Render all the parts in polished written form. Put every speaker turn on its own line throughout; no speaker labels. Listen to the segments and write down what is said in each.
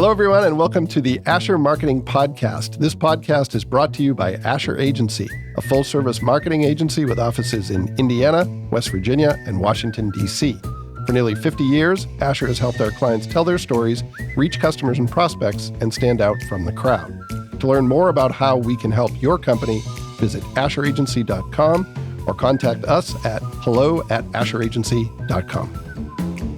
Hello, everyone, and welcome to the Asher Marketing Podcast. This podcast is brought to you by Asher Agency, a full-service marketing agency with offices in Indiana, West Virginia, and Washington, D.C. For nearly 50 years, Asher has helped our clients tell their stories, reach customers and prospects, and stand out from the crowd. To learn more about how we can help your company, visit asheragency.com or contact us at hello@asheragency.com.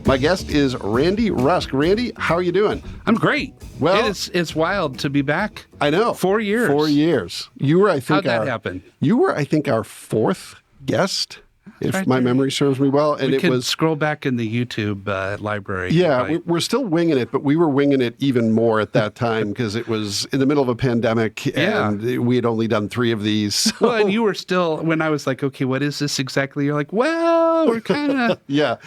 My guest is Randy Rusk. Randy, how are you doing?
I'm great.
Well,
it's wild to be back.
I know.
4 years.
4 years. You were, I think,
How'd that happen?
You were, I think, our fourth guest, if
right
my
there.
memory serves me well. And
We
it
could
was
scroll back in the YouTube library.
Yeah,
Right.
we're still winging it, but we were winging it even more at that time because it was in the middle of a pandemic and we had only done 3 of these. So.
Well, and you were still, when I was like, okay, what is this exactly? You're like, well, we're kind of.
Yeah.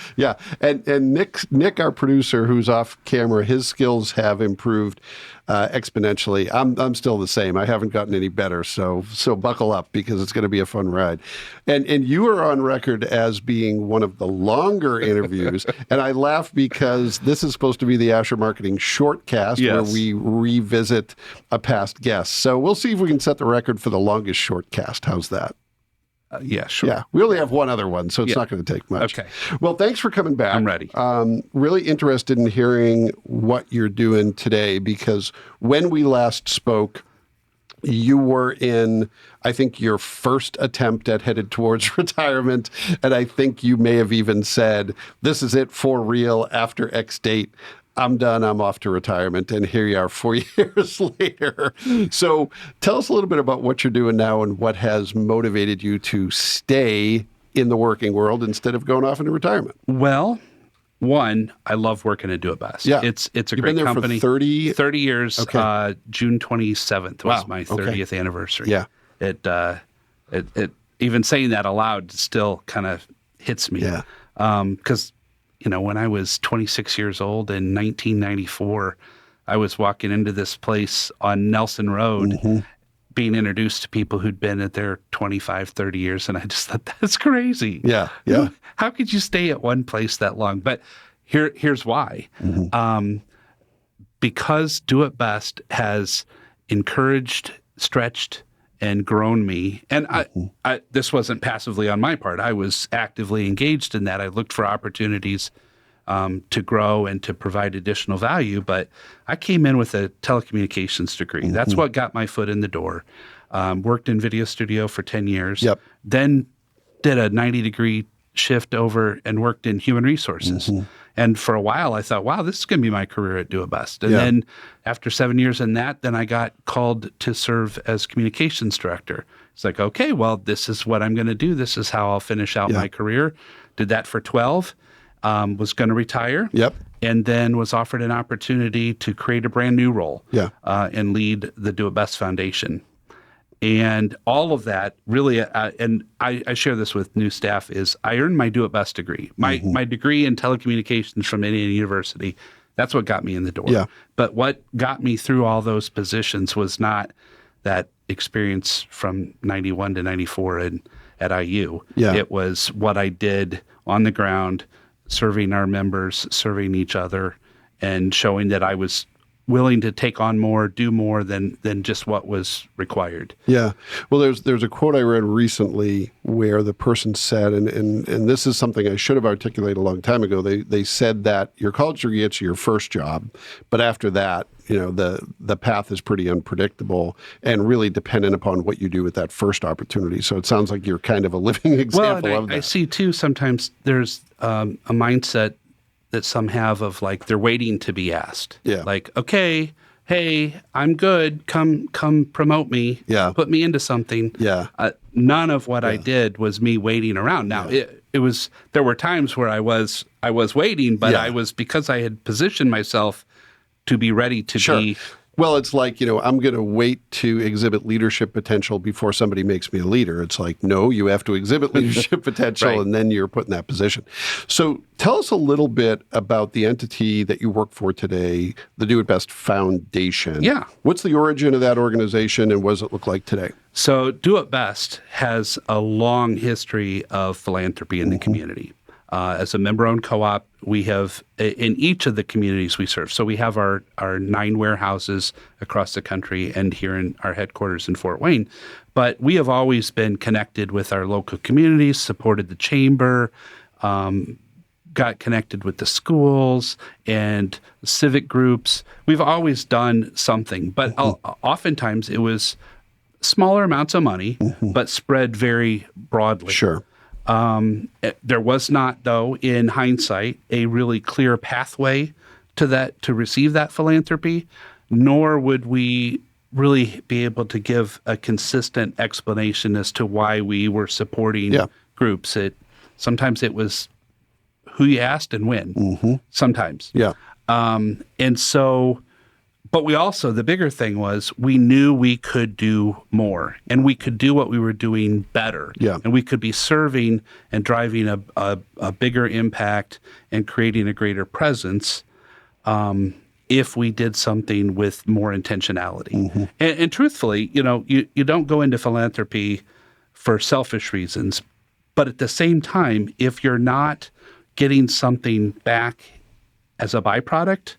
And Nick, our producer, who's off camera, his skills have improved exponentially. I'm still the same. I haven't gotten any better. So buckle up because it's going to be a fun ride. And you are on record as being one of the longer interviews. And I laugh because this is supposed to be the Asher Marketing Shortcast where we revisit a past guest. So we'll see if we can set the record for the longest shortcast. How's that?
Yeah, sure.
Yeah, we only have one other one, so it's not going to take much.
Okay.
Well, thanks for coming back.
I'm ready.
Really interested in hearing what you're doing today because when we last spoke, you were in, I think, your first attempt at headed towards retirement. And I think you may have even said, this is it for real after X date. I'm done. I'm off to retirement. And here you are 4 years later. So tell us a little bit about what you're doing now and what has motivated you to stay in the working world instead of going off into retirement.
Well, one, I love working at Do It Best.
Yeah.
It's a
You've
great
been there
company.
For 30
years.
Okay.
June 27th was my 30th anniversary.
Yeah.
It even saying that aloud still kind of hits me.
Yeah.
Because when I was 26 years old in 1994, I was walking into this place on Nelson Road, being introduced to people who'd been at there 25, 30 years. And I just thought, that's crazy.
Yeah.
How could you stay at one place that long? But here's why. Because Do It Best has encouraged, stretched, and grown me. And I this wasn't passively on my part. I was actively engaged in that. I looked for opportunities to grow and to provide additional value. But I came in with a telecommunications degree. That's what got my foot in the door. Worked in video studio for 10 years.
Yep.
Then did a 90-degree shift over and worked in human resources. And for a while, I thought, wow, this is going to be my career at Do It Best. And then after 7 years in that, then I got called to serve as communications director. It's like, okay, well, this is what I'm going to do. This is how I'll finish out my career. Did that for 12, was going to retire.
Yep.
And then was offered an opportunity to create a brand new role and lead the Do It Best Foundation. And all of that really, and I share this with new staff, is I earned my Do It Best degree. My degree in telecommunications from Indiana University, that's what got me in the door.
Yeah.
But what got me through all those positions was not that experience from 91 to 94 at IU.
Yeah.
It was what I did on the ground, serving our members, serving each other, and showing that I was willing to take on more, do more than just what was required.
Yeah. Well, there's a quote I read recently where the person said, and this is something I should have articulated a long time ago. They said that your college degree gets you your first job, but after that, the path is pretty unpredictable and really dependent upon what you do with that first opportunity. So it sounds like you're kind of a living example of that.
I see too, sometimes there's a mindset that some have of like they're waiting to be asked.
Yeah.
Like, okay, hey, I'm good. Come promote me.
Yeah.
Put me into something.
Yeah.
None of what I did was me waiting around. Now it was, there were times where I was waiting, but I was, because I had positioned myself to be ready to be.
Well, it's like, I'm going to wait to exhibit leadership potential before somebody makes me a leader. It's like, no, you have to exhibit leadership potential and then you're put in that position. So tell us a little bit about the entity that you work for today, the Do It Best Foundation.
Yeah.
What's the origin of that organization and what does it look like today?
So Do It Best has a long history of philanthropy in the community. As a member-owned co-op, we have in each of the communities we serve. So we have our 9 warehouses across the country and here in our headquarters in Fort Wayne. But we have always been connected with our local communities, supported the chamber, got connected with the schools and civic groups. We've always done something, but oftentimes it was smaller amounts of money, but spread very broadly.
Sure.
There was not, though, in hindsight, a really clear pathway to receive that philanthropy, nor would we really be able to give a consistent explanation as to why we were supporting groups. Sometimes it was who you asked and when, sometimes.
Yeah.
And so, but we also, the bigger thing was we knew we could do more and we could do what we were doing better.
Yeah.
And we could be serving and driving a bigger impact and creating a greater presence if we did something with more intentionality. And truthfully, you don't go into philanthropy for selfish reasons, but at the same time, if you're not getting something back as a byproduct,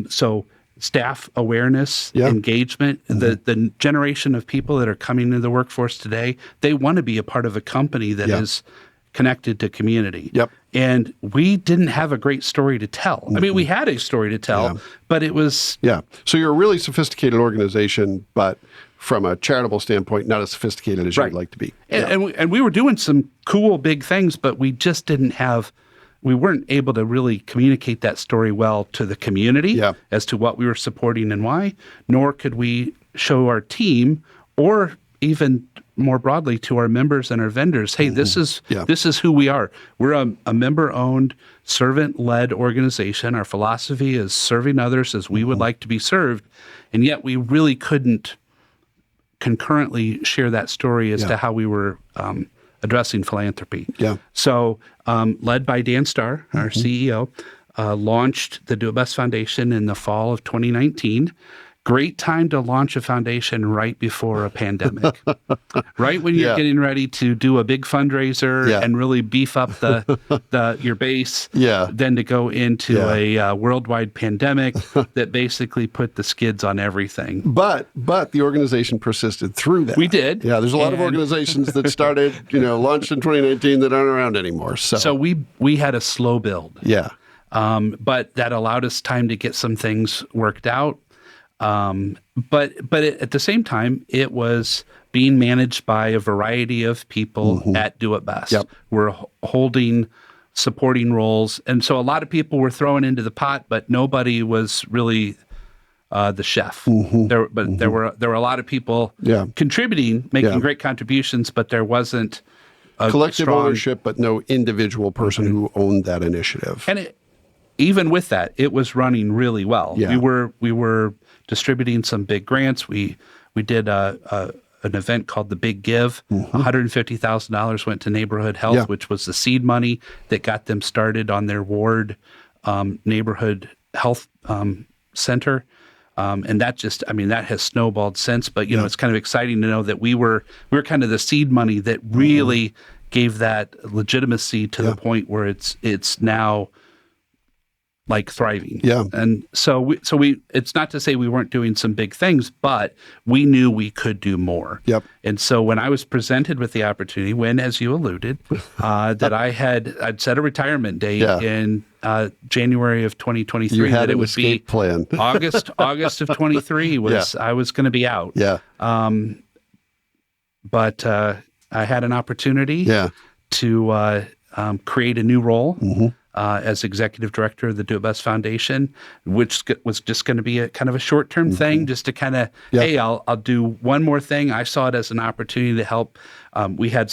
so staff awareness, engagement, the generation of people that are coming into the workforce today, they want to be a part of a company that is connected to community.
Yep.
And we didn't have a great story to tell. I mean, we had a story to tell, but it was...
Yeah. So you're a really sophisticated organization, but from a charitable standpoint, not as sophisticated as you'd like to be.
And we were doing some cool, big things, but we just didn't have... We weren't able to really communicate that story well to the community as to what we were supporting and why, nor could we show our team or even more broadly to our members and our vendors, hey, this is who we are. We're a member-owned, servant-led organization. Our philosophy is serving others as we would like to be served, and yet we really couldn't concurrently share that story as to how we were addressing philanthropy. Yeah. So, led by Dan Starr, our CEO, launched the Do It Best Foundation in the fall of 2019. Great time to launch a foundation right before a pandemic, right when you're getting ready to do a big fundraiser and really beef up your base. Then to go into a worldwide pandemic that basically put the skids on everything.
But the organization persisted through that.
We did.
Yeah, there's a lot of organizations that started, launched in 2019 that aren't around anymore.
So we had a slow build.
Yeah.
But that allowed us time to get some things worked out. But at the same time, it was being managed by a variety of people at Do It Best. We're holding supporting roles. And so a lot of people were thrown into the pot, but nobody was really the chef. There were a lot of people contributing, making great contributions, but there wasn't a
collective ownership, but no individual person who owned that initiative.
And even with that, it was running really well.
Yeah.
We were distributing some big grants. We did an event called the Big Give. $150,000 went to neighborhood health, which was the seed money that got them started on their ward neighborhood health center. And that that has snowballed since. But it's kind of exciting to know that we were kind of the seed money that really gave that legitimacy to the point where it's now like thriving. Yeah. And so we it's not to say we weren't doing some big things, but we knew we could do more. Yep. And so when I was presented with the opportunity, when, as you alluded, that I'd set a retirement date in January of 2023,
you had
that it would be
plan.
August of 23 was I was going to be out. Yeah. But I had an opportunity to create a new role. As executive director of the Do It Best Foundation, which was just going to be a kind of a short-term thing, just to kind of, hey, I'll do one more thing. I saw it as an opportunity to help. We had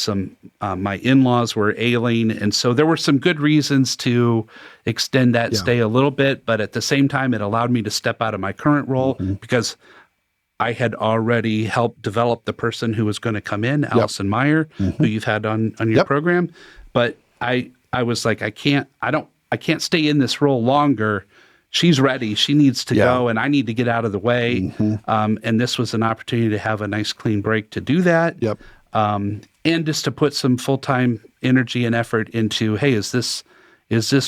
my in-laws were ailing, and so there were some good reasons to extend that stay a little bit, but at the same time, it allowed me to step out of my current role because I had already helped develop the person who was going to come in, Allison Meyer, who you've had on your program, but I was like, I can't stay in this role longer. She's ready. She needs to go, and I need to get out of the way. And this was an opportunity to have a nice, clean break to do that. Yep. and just to put some full-time energy and effort into, hey, is this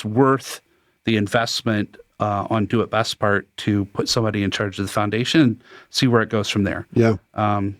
worth the investment on Do It Best part to put somebody in charge of the foundation and see where it goes from there.
Yeah.
And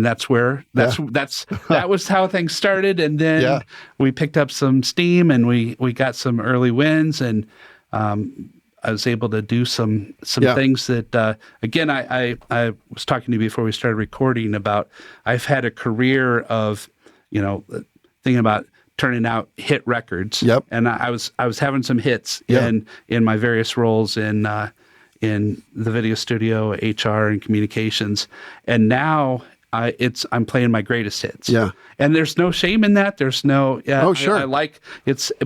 that was how things started. And then we picked up some steam and we got some early wins, and I was able to do some things that, again, I was talking to you before we started recording about, I've had a career of, thinking about turning out hit records.
Yep.
And I was having some hits in my various roles in the video studio, HR, and communications. And now I'm playing my greatest hits.
Yeah.
And there's no shame in that. There's no,
oh, sure.
I like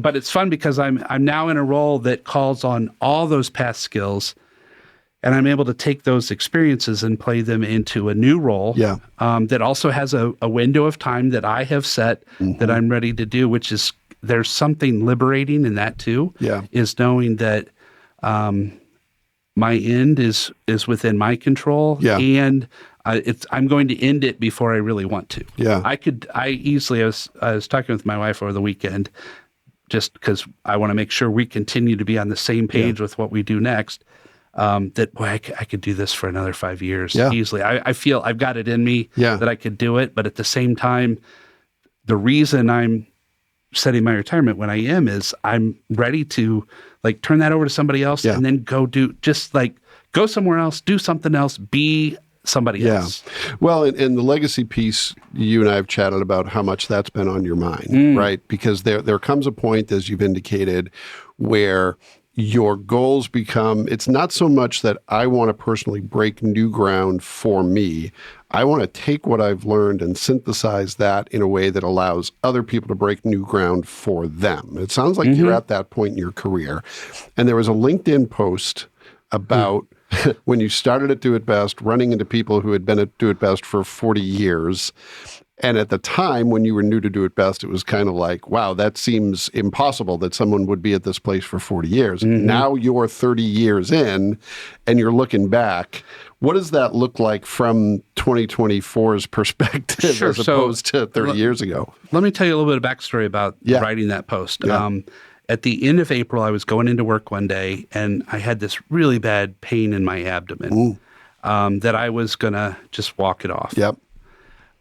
but it's fun because I'm now in a role that calls on all those past skills, and I'm able to take those experiences and play them into a new role that also has a window of time that I have set that I'm ready to do, which is, there's something liberating in that too, is knowing that my end is within my control, and I'm going to end it before I really want to. Yeah, I was talking with my wife over the weekend, just because I want to make sure we continue to be on the same page with what we do next. That boy, I could do this for another 5 years easily. I feel I've got it in me that I could do it, but at the same time, the reason I'm setting my retirement when I am is I'm ready to turn that over to somebody else and then go somewhere else, do something else, be somebody else.
Well, in the legacy piece, you and I have chatted about how much that's been on your mind, right? Because there comes a point, as you've indicated, where your goals become, it's not so much that I want to personally break new ground for me. I want to take what I've learned and synthesize that in a way that allows other people to break new ground for them. It sounds like you're at that point in your career. And there was a LinkedIn post about when you started at Do It Best, running into people who had been at Do It Best for 40 years. And at the time, when you were new to Do It Best, it was kind of like, wow, that seems impossible that someone would be at this place for 40 years. Now you're 30 years in, and you're looking back. What does that look like from 2024's perspective as opposed to 30 years ago?
Let me tell you a little bit of backstory about writing that post. At the end of April, I was going into work one day, and I had this really bad pain in my abdomen that I was going to just walk it off.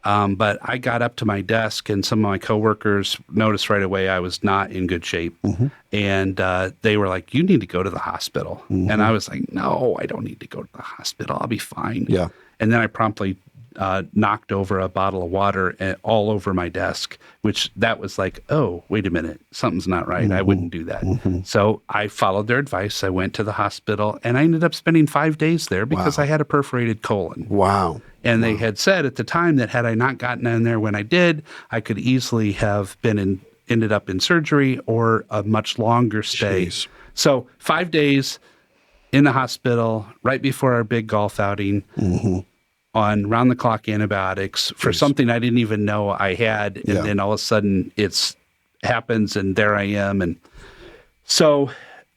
But I got up to my desk, and some of my coworkers noticed right away I was not in good shape. And they were like, you need to go to the hospital. And I was like, no, I don't need to go to the hospital. I'll be fine. And then I promptly knocked over a bottle of water all over my desk, which that was like, oh, wait a minute, something's not right. I wouldn't do that. So I followed their advice. I went to the hospital, and I ended up spending 5 days there because I had a perforated colon. And they had said at the time that had I not gotten in there when I did, I could easily have ended up in surgery or a much longer stay. So 5 days in the hospital right before our big golf outing, on round-the-clock antibiotics for something I didn't even know I had, and then all of a sudden it happens, and there I am. And so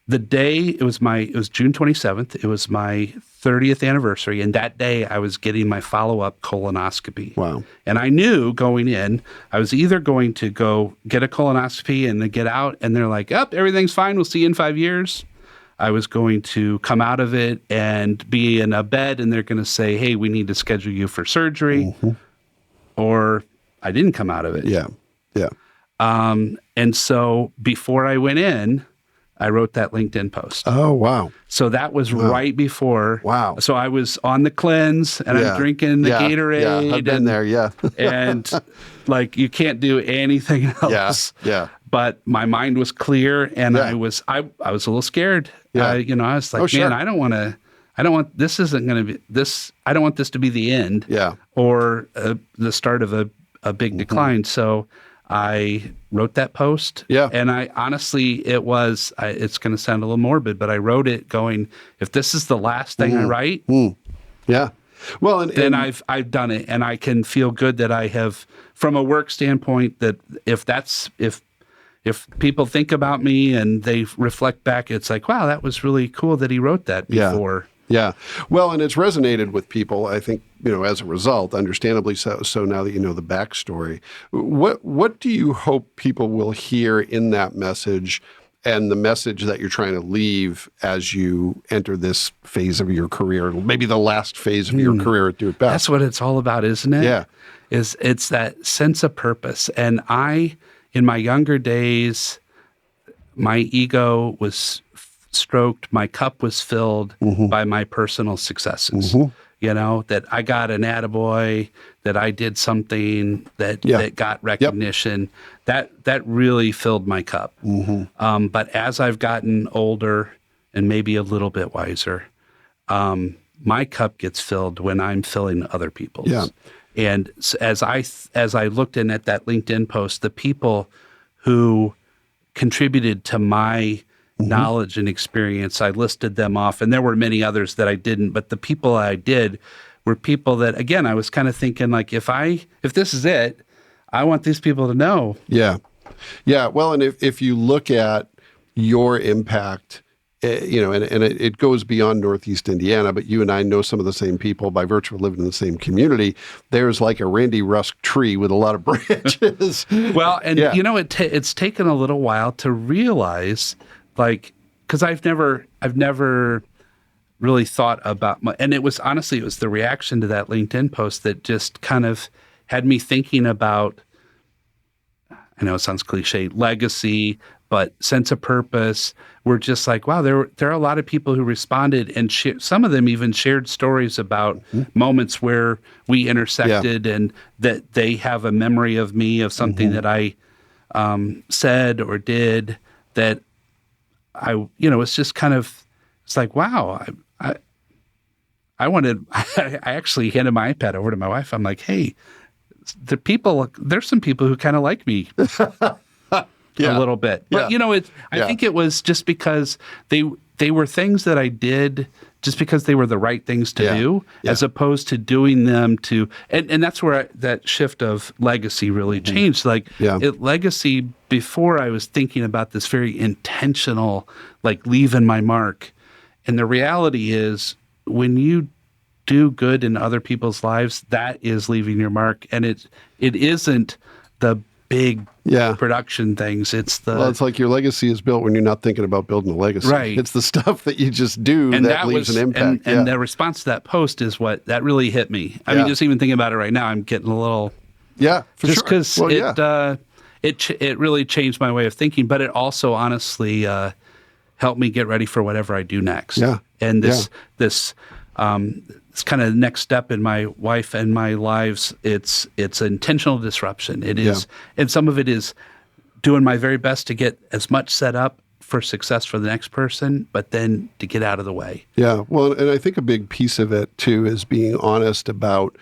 the day, it was June 27th, it was my 30th anniversary, and that day I was getting my follow-up colonoscopy. And I knew going in, I was either going to go get a colonoscopy and then get out, and they're like, everything's fine, we'll see you in 5 years. I was going to come out of it and be in a bed, and they're going to say, hey, we need to schedule you for surgery. Or I didn't come out of it. And so before I went in, I wrote that LinkedIn post.
Oh, wow.
So that was right before. So I was on the cleanse, and I'm drinking the Gatorade.
I've been there,
and you can't do anything else. But my mind was clear, and I was a little scared. I was like, man, I don't want this to be the end or the start of a big decline. So I wrote that post, and I honestly, it's going to sound a little morbid, but I wrote it going, if this is the last thing I write, well, then I've done it, and I can feel good that I have, from a work standpoint, that if people think about me and they reflect back, it's like, wow, that was really cool that he wrote that before.
Yeah. Well, and it's resonated with people, I think, as a result, understandably so. So now that you know the backstory, what do you hope people will hear in that message and the message that you're trying to leave as you enter this phase of your career, maybe the last phase of your career at Do It Best?
That's what it's all about, isn't it?
Yeah.
It's that sense of purpose. And in my younger days, my ego was stroked, my cup was filled by my personal successes. That I got an attaboy, that I did something that got recognition. That really filled my cup. But as I've gotten older and maybe a little bit wiser, my cup gets filled when I'm filling other people's.
Yeah.
And as I looked in at that LinkedIn post, the people who contributed to my knowledge and experience, I listed them off, and there were many others that I didn't, but the people I did were people that, again, I was kind of thinking, like, if this is it, I want these people to know.
Yeah. Yeah. Well, and if you look at your impact, and it goes beyond Northeast Indiana, but you and I know some of the same people by virtue of living in the same community. There's like a Randy Rusk tree with a lot of branches.
Well, and it's taken a little while to realize, like, because I've never really thought about and it was the reaction to that LinkedIn post that just kind of had me thinking about, I know it sounds cliche, legacy, but sense of purpose. We're just like, wow, there are a lot of people who responded, and some of them even shared stories about moments where we intersected, and that they have a memory of me, of something that I said or did, that it's just kind of, it's like, wow, I actually handed my iPad over to my wife. I'm like, hey, there's some people who kind of like me. A little bit. But, I think it was just because they were things that I did just because they were the right things to do, as opposed to doing them to, and that's where that shift of legacy really changed. Legacy, before I was thinking about this very intentional, like, leaving my mark. And the reality is, when you do good in other people's lives, that is leaving your mark. And it isn't the big production things. It's
like your legacy is built when you're not thinking about building a legacy.
Right.
It's the stuff that you just do that leaves an impact.
And the response to that post is what that really hit me. I mean, just even thinking about it right now, I'm getting a little just because it really changed my way of thinking. But it also honestly helped me get ready for whatever I do next.
Yeah.
And this kind of next step in my wife and my lives, it's intentional disruption. It is, and some of it is doing my very best to get as much set up for success for the next person, but then to get out of the way. Yeah.
Well, and I think a big piece of it too is being honest about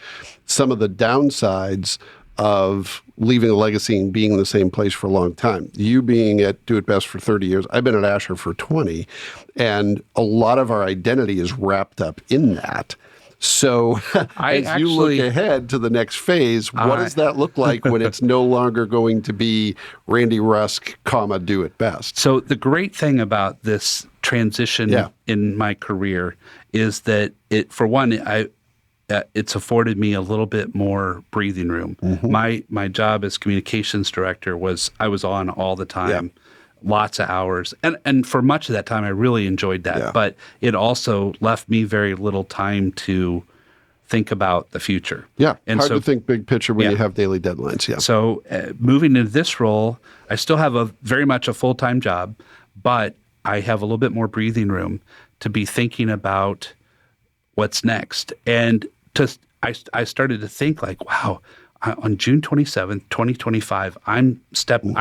some of the downsides of leaving a legacy and being in the same place for a long time. You being at Do It Best for 30 years, I've been at Asher for 20, and a lot of our identity is wrapped up in that. So as you look ahead to the next phase, what does that look like when it's no longer going to be Randy Rusk, Do It Best?
So the great thing about this transition in my career is that it's afforded me a little bit more breathing room. My job as communications director I was on all the time. Lots of hours. And for much of that time, I really enjoyed that. Yeah. But it also left me very little time to think about the future.
Yeah, and hard to think big picture when you have daily deadlines. Yeah.
So moving into this role, I still have very much a full-time job, but I have a little bit more breathing room to be thinking about what's next. And I started to think, like, wow, on June 27th, 2025, I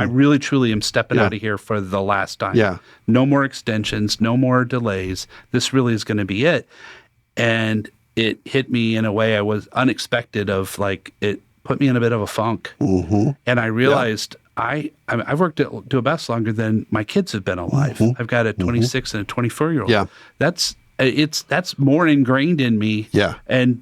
really truly am stepping out of here for the last time.
Yeah.
No more extensions, no more delays. This really is going to be it. And it hit me in a way I was unexpected of, like, it put me in a bit of a funk. And I realized I've worked at Do It Best longer than my kids have been alive. I've got a 26 and a 24-year-old.
Yeah.
That's more ingrained in me.
Yeah.
And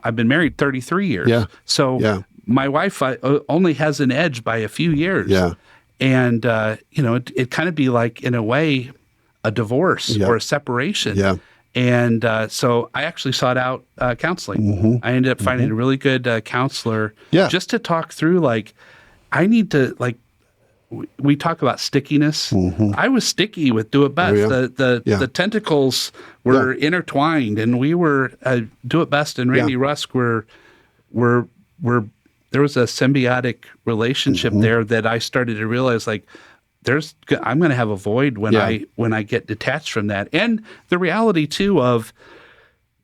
I've been married 33 years.
Yeah.
So my wife only has an edge by a few years.
Yeah.
And, it'd kind of be like, in a way, a divorce or a separation.
Yeah.
And so I actually sought out counseling. I ended up finding a really good counselor just to talk through, like, I need to, like, we talk about stickiness. I was sticky with Do It Best. The tentacles were intertwined, and we were Do It Best and Randy Rusk were there was a symbiotic relationship there that I started to realize, like, I'm going to have a void when I get detached from that. And the reality too of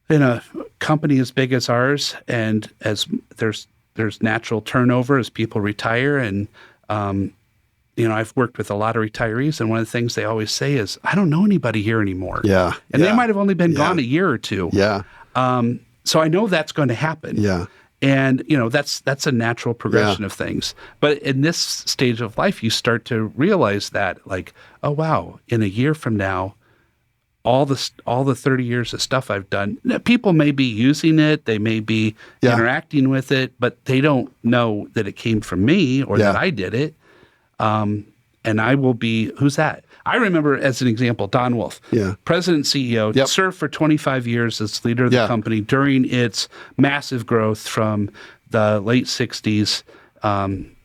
in a company as big as ours, and as there's natural turnover as people retire, and I've worked with a lot of retirees, and one of the things they always say is, I don't know anybody here anymore.
Yeah.
And they might have only been gone a year or two.
Yeah.
So I know that's going to happen.
Yeah.
And, that's a natural progression of things. But in this stage of life, you start to realize that, like, oh, wow, in a year from now, all the 30 years of stuff I've done, people may be using it, they may be interacting with it, but they don't know that it came from me or that I did it. And I will be, who's that? I remember, as an example, Don Wolf, president CEO, served for 25 years as leader of the company during its massive growth from the late 60s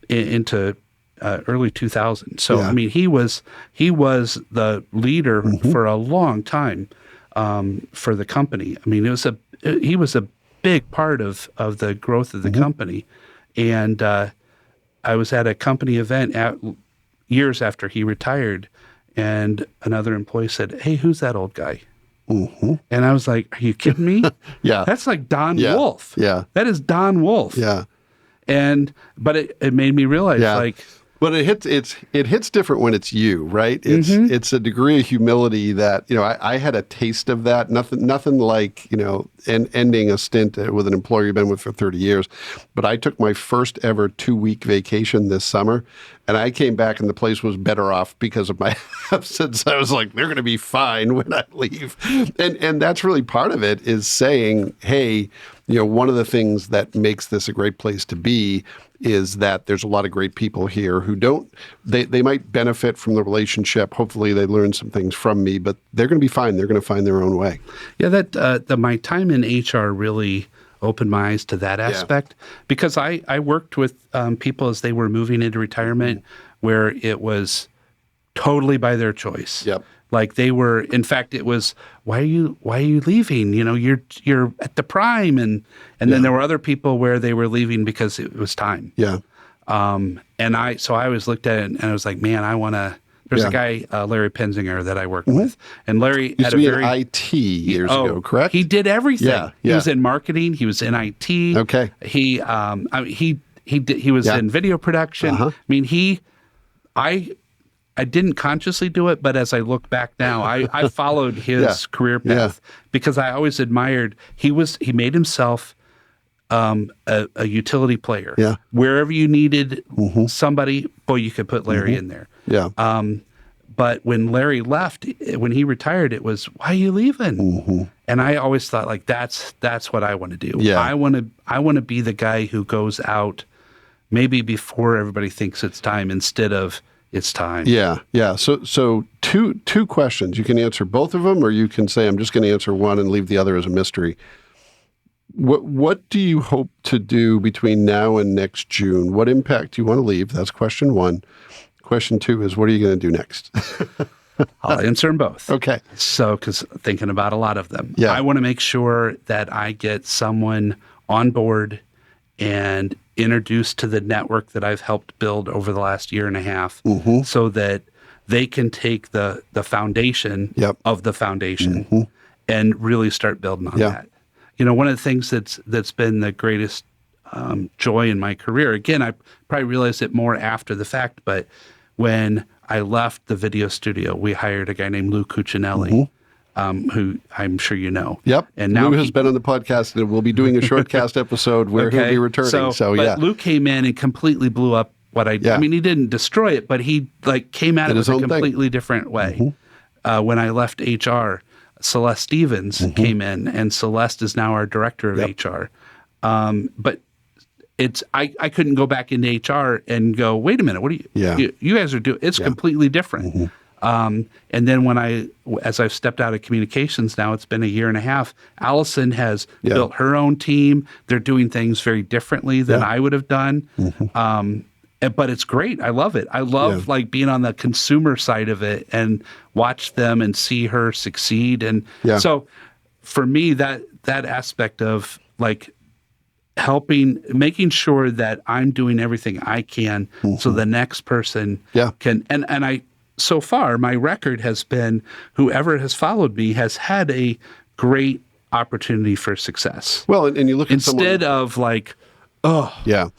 into early 2000s. So, I mean, he was the leader for a long time for the company. I mean, he was a big part of the growth of the company. And I was at a company event years after he retired, and another employee said, "Hey, who's that old guy?" And I was like, "Are you kidding me?" That's like Don Wolf. That is Don Wolf. But it made me realize, like,
but it hits different when it's you, right? It's a degree of humility that, I had a taste of that. Nothing like, ending a stint with an employer you've been with for 30 years. But I took my first ever 2-week vacation this summer, and I came back and the place was better off because of my absence. I was like, they're going to be fine when I leave. And that's really part of it, is saying, hey, one of the things that makes this a great place to be is that there's a lot of great people here who they might benefit from the relationship. Hopefully they learn some things from me, but they're going to be fine. They're going to find their own way.
Yeah, my time in HR really opened my eyes to that aspect, because I worked with people as they were moving into retirement where it was totally by their choice. Like, they were, in fact, it was, why are you leaving? You're at the prime, and then there were other people where they were leaving because it was time. And I always looked at it and I was like, man, I want to. There's a guy, Larry Penzinger, that I worked with, and Larry
used to be in IT years ago, correct?
He did everything. He was in marketing. He was in IT.
Okay.
He was in video production. I mean, I didn't consciously do it, but as I look back now, I followed his career path because I always admired. He made himself a utility player. Wherever you needed somebody, boy, you could put Larry in there. But when Larry left, when he retired, it was, why are you leaving? And I always thought, like, that's what I want to do. I want to be the guy who goes out maybe before everybody thinks it's time, instead of it's time. So two questions. You can answer both of them, or you can say, I'm just going to answer one and leave the other as a mystery. What do you hope to do between now and next June? What impact do you want to leave? That's question one. Question two is, what are you going to do next? I'll answer them both.
Okay.
So, because thinking about a lot of them. I want to make sure that I get someone on board and introduced to the network that I've helped build over the last year and a half, so that they can take the foundation of the foundation and really start building on that. One of the things that's been the greatest joy in my career, again, I probably realized it more after the fact, but when I left the video studio, we hired a guy named Lou Cuccinelli, who I'm sure you know. And now
Lou has been on the podcast, and we'll be doing a shortcast episode where he'll be returning.
But Lou came in and completely blew up what I did. I mean, he didn't destroy it, but he came at it with a completely different way. When I left HR, Celeste Stevens came in, and Celeste is now our director of HR. But I couldn't go back into HR and go, wait a minute, what are you guys are doing? It's completely different. And then as I've stepped out of communications now, it's been a year and a half. Allison has built her own team. They're doing things very differently than I would have done. But it's great. I love it. I love like being on the consumer side of it and watch them and see her succeed. And so for me, that aspect of like making sure that I'm doing everything I can so the next person can, and so far, my record has been whoever has followed me has had a great opportunity for success.
Well, and you look at
instead of like,
yeah.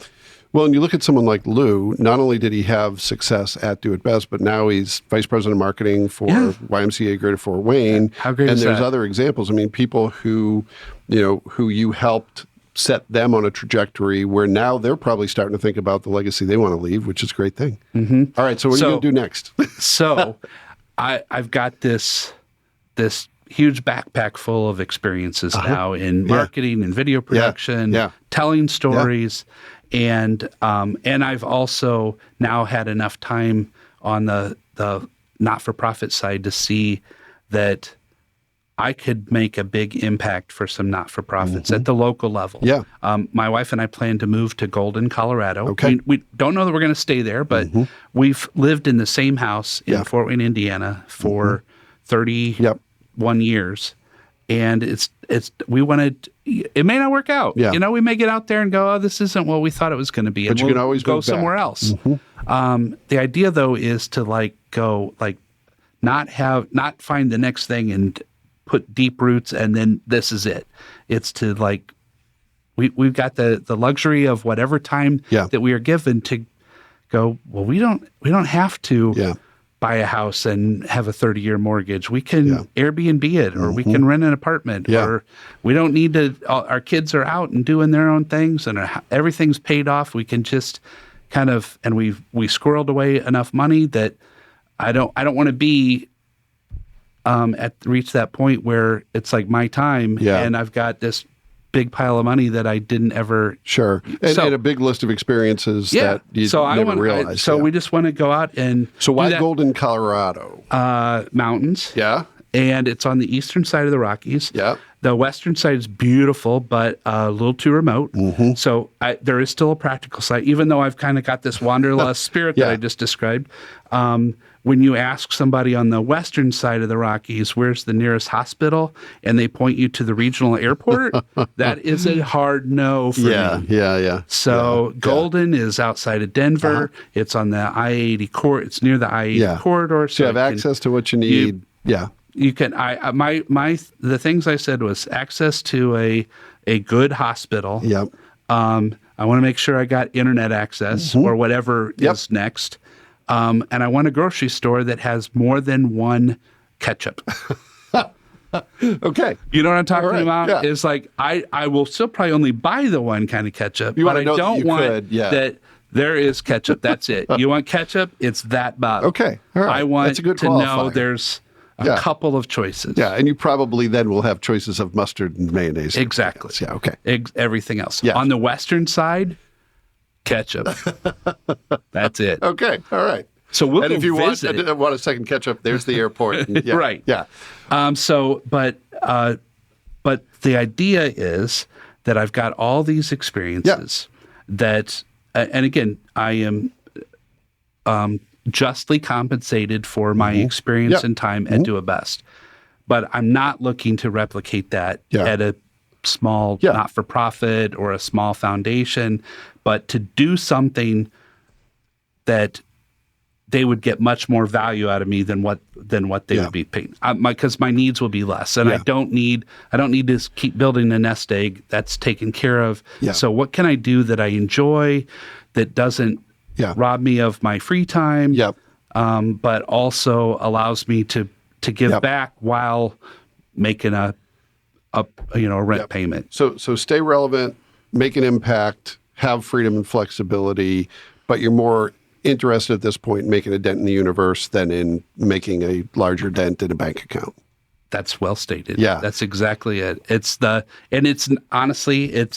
Well, and you look at someone like Lou, not only did he have success at Do It Best, but now he's vice president of marketing for YMCA Greater Fort Wayne.
How great
is that? And there's
that?
Other examples. I mean, people who you helped set them on a trajectory where now they're probably starting to think about the legacy they want to leave, which is a great thing. All right, so what are you going to do next?
So I've got this huge backpack full of experiences now in marketing and video production, telling stories, and I've also now had enough time on the not-for-profit side to see that I could make a big impact for some not-for-profits at the local level.
Yeah.
My wife and I plan to move to Golden, Colorado.
Okay.
We don't know that we're going to stay there, but we've lived in the same house in Fort Wayne, Indiana for 31 years. And we wanted, it may not work out.
Yeah.
We may get out there and go, oh, this isn't what we thought it was going to be.
But
and
you can always
go somewhere else. The idea though is to not find the next thing and put deep roots and then this is it. It's to we've got the luxury of whatever time that we are given to go, well, we don't have to buy a house and have a 30-year mortgage. We can Airbnb it, or we can rent an apartment, or we don't need to, our kids are out and doing their own things and everything's paid off. We can just kind of, and we squirreled away enough money that I don't want to be reach that point where it's like my time and I've got this big pile of money that I didn't ever.
Sure. And a big list of experiences that you never realized.
We just want to go out and
So why Golden, Colorado?
Mountains.
Yeah.
And it's on the eastern side of the Rockies.
Yeah.
The western side is beautiful, but a little too remote. So there is still a practical side, even though I've kind of got this wanderlust spirit that I just described. When you ask somebody on the western side of the Rockies, where's the nearest hospital, and they point you to the regional airport, that is a hard no for me.
Yeah.
So Golden is outside of Denver. It's on the I-80 corridor. It's near the I-80 corridor.
So you have access to what you need.
You can. The things I said was access to a good hospital.
Yep.
I want to make sure I got internet access or whatever is next. And I want a grocery store that has more than one ketchup.
Okay.
You know what I'm talking about?
Yeah.
It's like I will still probably only buy the one kind of ketchup, but I don't want that there is ketchup. That's it. You want ketchup? It's that bottle.
Okay. All right.
I want
That's a good
to
qualifier.
know there's a couple of choices.
Yeah, and you probably then will have choices of mustard and mayonnaise.
Exactly.
Yeah, okay.
Everything else.
Yeah.
On the western side, ketchup. That's it.
Okay, all right.
So we'll
and
go
if you
visit.
want a second ketchup, there's the airport. And,
right.
Yeah.
But the idea is that I've got all these experiences that, and again, I am justly compensated for my experience and time at Do It Best. But I'm not looking to replicate that at a small not-for-profit or a small foundation, but to do something that they would get much more value out of me than what they would be paying, because my needs will be less, and I don't need to keep building a nest egg. That's taken care of. So what can I do that I enjoy, that doesn't rob me of my free time, but also allows me to give back while making a rent payment.
So stay relevant, make an impact, have freedom and flexibility, but you're more interested at this point in making a dent in the universe than in making a larger dent in a bank account.
That's well stated.
Yeah.
That's exactly it. Honestly,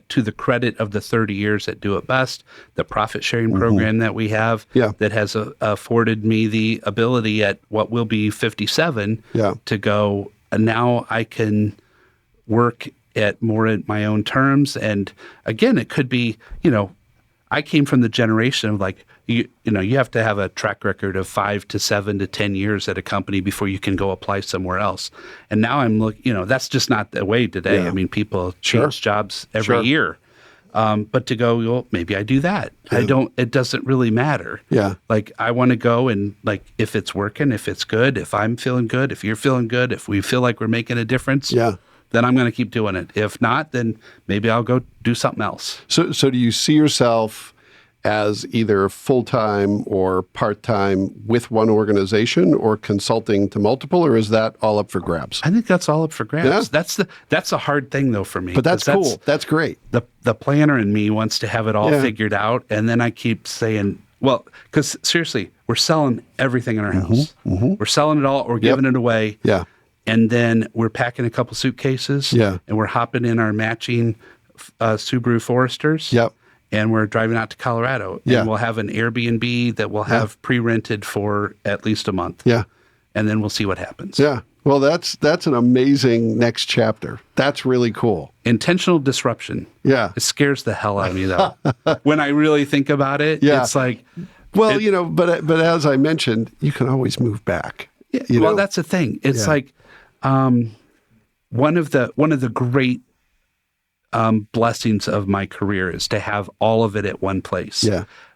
to the credit of the 30 years at Do It Best, the profit sharing program that we have that has afforded me the ability at what will be 57 to go, now I can work at more at my own terms. And again, it could be, I came from the generation of like, you have to have a track record of 5 to 7 to 10 years at a company before you can go apply somewhere else. And now I'm looking, that's just not the way today. I mean, people change jobs every year. But to go, well, maybe I do that. It doesn't really matter. Like I want to go and like, if it's working, if it's good, if I'm feeling good, if you're feeling good, if we feel like we're making a difference, then I'm going to keep doing it. If not, then maybe I'll go do something else.
So do you see yourself as either full-time or part-time with one organization or consulting to multiple, or is that all up for grabs?
I think that's all up for grabs. That's a hard thing though for me.
But that's cool. That's great.
The planner in me wants to have it all figured out. And then I keep saying, well, because seriously, we're selling everything in our house. We're selling it all, we're giving it away. And then we're packing a couple suitcases and we're hopping in our matching Subaru Foresters. And we're driving out to Colorado. And we'll have an Airbnb that we'll have pre-rented for at least a month. And then we'll see what happens.
Well, that's an amazing next chapter. That's really cool.
Intentional disruption. It scares the hell out of me, though. When I really think about it, it's like...
Well, but as I mentioned, you can always move back.
Well, that's the thing. It's like one of the great blessings of my career is to have all of it at one place.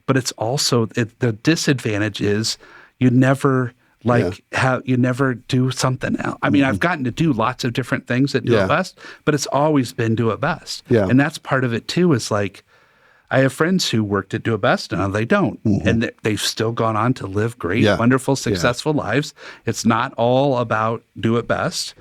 But it's also the disadvantage is you never you never do something else. I mean, I've gotten to do lots of different things at Do It Best, but it's always been Do It Best. And that's part of it too. Is like I have friends who worked at Do It Best and they don't, and they've still gone on to live great, wonderful, successful lives. It's not all about Do It Best.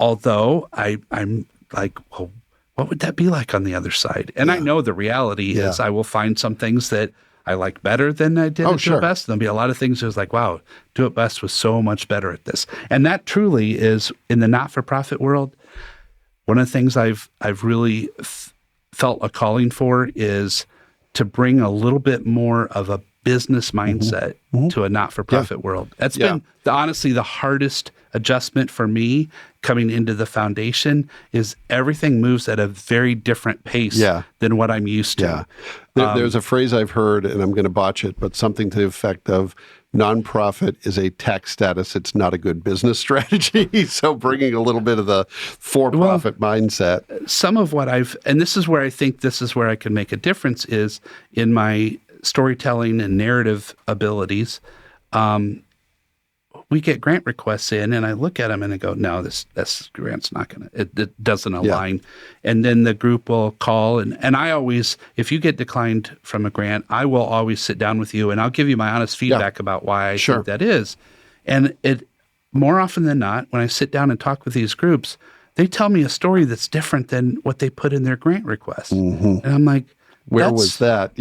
Although I'm like, well, what would that be like on the other side? And I know the reality is I will find some things that I like better than I did at Do It Best. There'll be a lot of things that was like, wow, Do It Best was so much better at this. And that truly is, in the not-for-profit world, one of the things I've really felt a calling for is to bring a little bit more of a business mindset to a not-for-profit world. That's been honestly the hardest adjustment for me coming into the foundation. Is everything moves at a very different pace than what I'm used to.
There's a phrase I've heard, and I'm going to botch it, but something to the effect of nonprofit is a tax status. It's not a good business strategy. So bringing a little bit of the for-profit mindset. Some of what
and this is where I think this is where I can make a difference, is in my storytelling and narrative abilities. We get grant requests in, and I look at them and I go, no, this grant's not going to, it doesn't align. And then the group will call, and I always, if you get declined from a grant, I will always sit down with you and I'll give you my honest feedback about why I think that is. And it, more often than not, when I sit down and talk with these groups, they tell me a story that's different than what they put in their grant request. And I'm like,
where was that?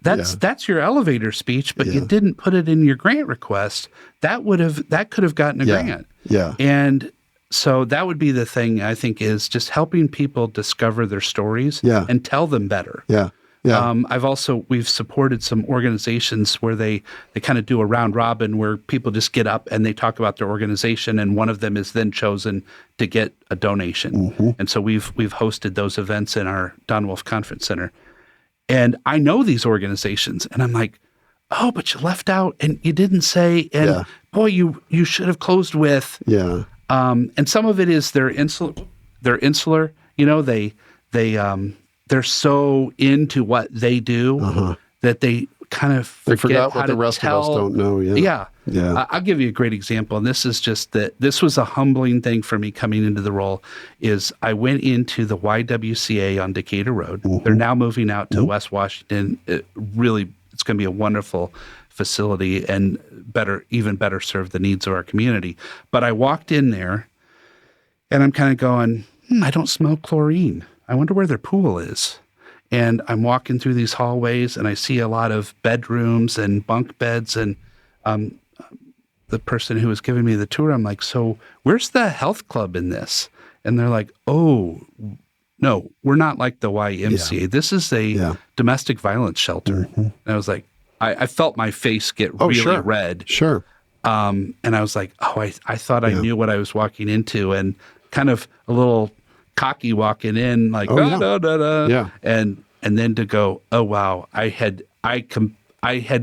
That's your elevator speech, but you didn't put it in your grant request. That could have gotten a grant. And so that would be the thing, I think, is just helping people discover their stories and tell them better. We've supported some organizations where they kind of do a round robin where people just get up and they talk about their organization, and one of them is then chosen to get a donation. And so we've hosted those events in our Don Wolf Conference Center. And I know these organizations, and I'm like, oh, but you left out and you didn't say, and boy, you should have closed with. And some of it is they're insular. They're so into what they do that they kind of forget
what the rest of us don't know.
I'll give you a great example. And this is just that this was a humbling thing for me coming into the role. Is I went into the YWCA on Decatur Road. They're now moving out to West Washington. It's going to be a wonderful facility and even better serve the needs of our community. But I walked in there and I'm kind of going, I don't smell chlorine. I wonder where their pool is. And I'm walking through these hallways and I see a lot of bedrooms and bunk beds. And the person who was giving me the tour, I'm like, so where's the health club in this? And they're like, oh, no, we're not like the YMCA. This is a domestic violence shelter. And I was like, I felt my face get really red.
Sure.
And I was like, I thought I knew what I was walking into, and kind of a little cocky walking in, like,
Yeah.
And then to go, oh, wow, I had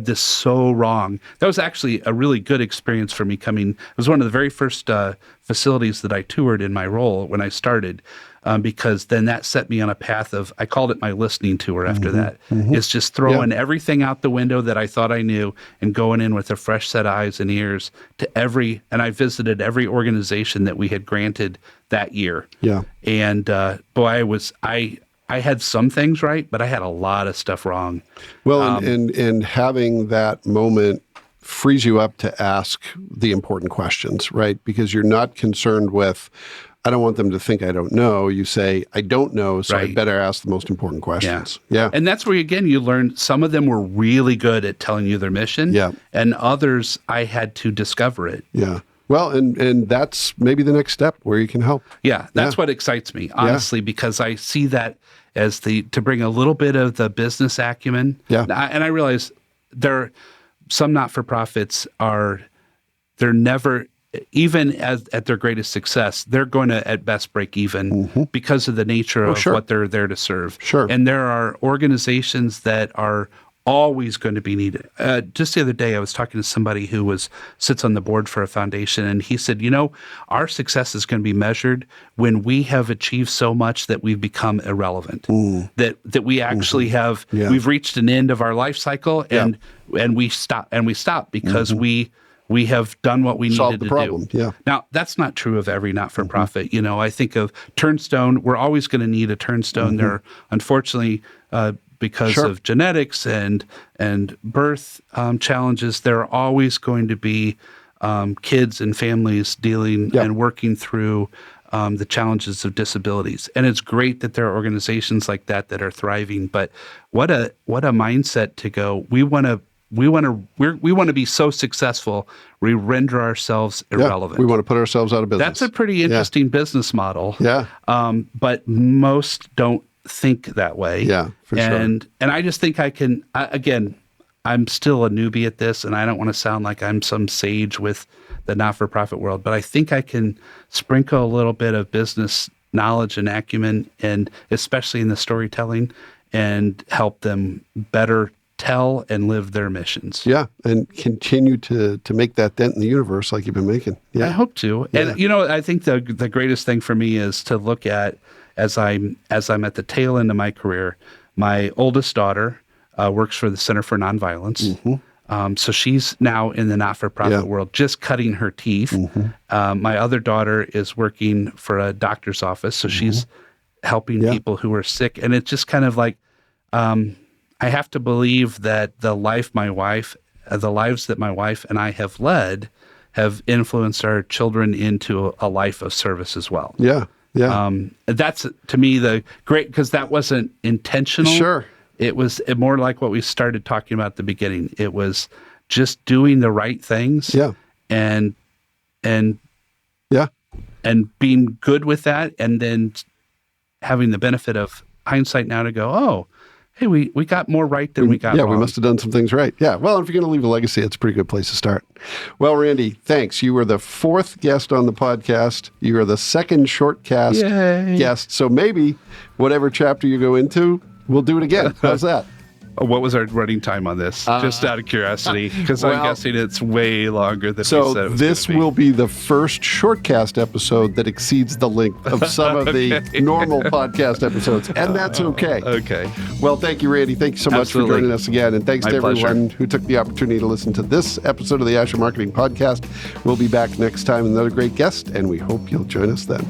this so wrong. That was actually a really good experience for me coming. It was one of the very first facilities that I toured in my role when I started, because then that set me on a path of, I called it my listening tour after that. It's just throwing everything out the window that I thought I knew and going in with a fresh set of eyes and ears to and I visited every organization that we had granted that year.
Yeah.
And boy, I had some things right, but I had a lot of stuff wrong.
Well, and having that moment frees you up to ask the important questions, right? Because you're not concerned with, I don't want them to think I don't know. You say, I don't know, so I better ask the most important questions. Yeah.
And that's where, again, you learn some of them were really good at telling you their mission.
Yeah.
And others, I had to discover it.
Yeah. Well, and that's maybe the next step where you can help.
Yeah. That's what excites me, honestly, because I see that as to bring a little bit of the business acumen.
Yeah.
And I realize some not-for-profits they're never, even at their greatest success, they're going to at best break even because of the nature of what they're there to serve.
Sure.
And there are organizations that are always going to be needed. Just the other day, I was talking to somebody who sits on the board for a foundation, and he said, our success is going to be measured when we have achieved so much that we've become irrelevant, that we actually have, we've reached an end of our life cycle, and we stop because we have done what we needed to do.
Yeah.
Now, that's not true of every not-for-profit. I think of Turnstone. We're always going to need a Turnstone. There, unfortunately, because of genetics and birth challenges, there are always going to be kids and families dealing and working through the challenges of disabilities. And it's great that there are organizations like that are thriving. But what a mindset to go. We want to be so successful, we render ourselves irrelevant.
We want to put ourselves out of business.
That's a pretty interesting business model.
Yeah.
But most don't think that way.
Yeah, for sure.
And I just think I can, again, I'm still a newbie at this, and I don't want to sound like I'm some sage with the not-for-profit world, but I think I can sprinkle a little bit of business knowledge and acumen, and especially in the storytelling, and help them better tell and live their missions.
Yeah, and continue to make that dent in the universe like you've been making. Yeah.
I hope to. Yeah. And I think the greatest thing for me is to look at, as I'm at the tail end of my career, my oldest daughter works for the Center for Nonviolence. So she's now in the not-for-profit world, just cutting her teeth. My other daughter is working for a doctor's office, so she's helping people who are sick. And it's just kind of like, I have to believe that the lives that my wife and I have led have influenced our children into a life of service as well.
Yeah. Yeah.
That's, to me, the great, because that wasn't intentional.
Sure.
It was more like what we started talking about at the beginning. It was just doing the right things.
Yeah.
And
yeah.
And being good with that, and then having the benefit of hindsight now to go, oh, hey, we got more right than we got wrong.
We must have done some things right. Yeah. Well, if you're going to leave a legacy, it's a pretty good place to start. Well, Randy, thanks. You were the 4th guest on the podcast. You are the 2nd shortcast guest. So maybe whatever chapter you go into, we'll do it again. How's that?
What was our running time on this? Just out of curiosity, because I'm guessing it's way longer than we said it was
So this will be the first shortcast episode that exceeds the length of some of the normal podcast episodes, and that's okay.
Okay.
Well, thank you, Randy. Thank you so much for joining us again, and thanks to everyone who took the opportunity to listen to this episode of the Asher Marketing Podcast. We'll be back next time with another great guest, and we hope you'll join us then.